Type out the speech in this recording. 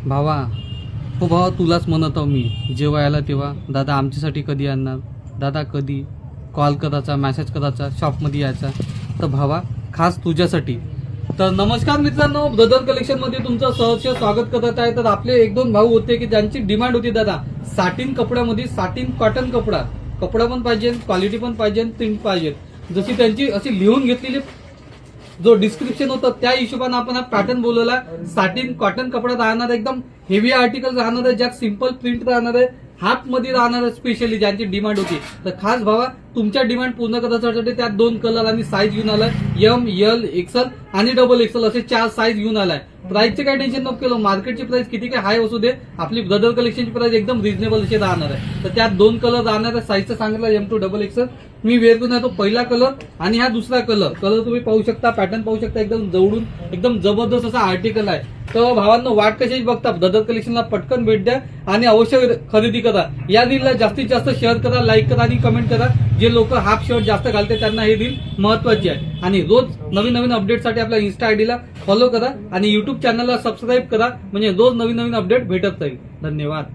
भावा, हो भावा, तुलाच म्हणत आहो मी. जेव्हा यायला तेव्हा दादा आमच्यासाठी कधी आणणार, दादा कधी कॉल करायचा, मेसेज करायचा, शॉपमध्ये यायचा. तर भावा खास तुझ्यासाठी. तर नमस्कार मित्रांनो, ब्रदर कलेक्शन मध्ये तुमचं सहर्ष स्वागत करत आहे. तर आपले एक दोन भाऊ होते की ज्यांची डिमांड होती दादा साटिन कपड्यामध्ये, साटिन कॉटन कपडा पण पाहिजे, क्वालिटी पण पाहिजे, प्रिंट पाहिजे. जशी त्यांची अशी लिहून घेतलेली जो डिस्क्रिप्शन होतं त्या हिशोबाने आपण हा पॅटर्न बोलवला. साटिन कॉटन कपडा राहणार, एकदम हेवी आर्टिकल राहणार आहे, ज्यात सिंपल प्रिंट राहणार आहे, हाफ मध्ये राहणार आहे, स्पेशली ज्यांची डिमांड होती. तर खास भावा तुमच्या डिमांड पूर्ण करण्यासाठी त्यात 2 कलर आणि साईज घेऊन आलाय. एम, एल, एक्सएल आणि डबल एक्सएल असे 4 साईज घेऊन आलाय. प्राइसचे काय टेन्शन नको केलं, मार्केटची प्राइस किती काय हाय असू दे, आपली ब्रदर कलेक्शनची प्राइस एकदम रिझनेबल अशी राहणार आहे. तर त्यात 2 कलर राहणार आहे. साईजचं सांगितलं एम टू डबल एक्सएल. मी वेअर करून आहे तो पहिला कलर आणि हा दुसरा कलर तुम्ही पाहू शकता, पॅटर्न पाहू शकता, एकदम जवळून एकदम जबरदस्त असा आर्टिकल आहे. तर भावांनो, वाट कशाची बघता, ब्रदर कलेक्शनला पटकन भेट द्या आणि अवश्य खरेदी करा. या रीलला जास्तीत जास्त शेअर करा, लाईक करा आणि कमेंट करा. जे लोक हाफ शर्ट जास्त घालते त्यांना हे रील महत्वाची आहे. आणि रोज नवीन नवीन अपडेटसाठी आपल्या इन्स्टा आयडीला फॉलो करा आणि युट्यूब चॅनलला सबस्क्राईब करा, म्हणजे रोज नवीन नवीन अपडेट भेटत राहील. धन्यवाद.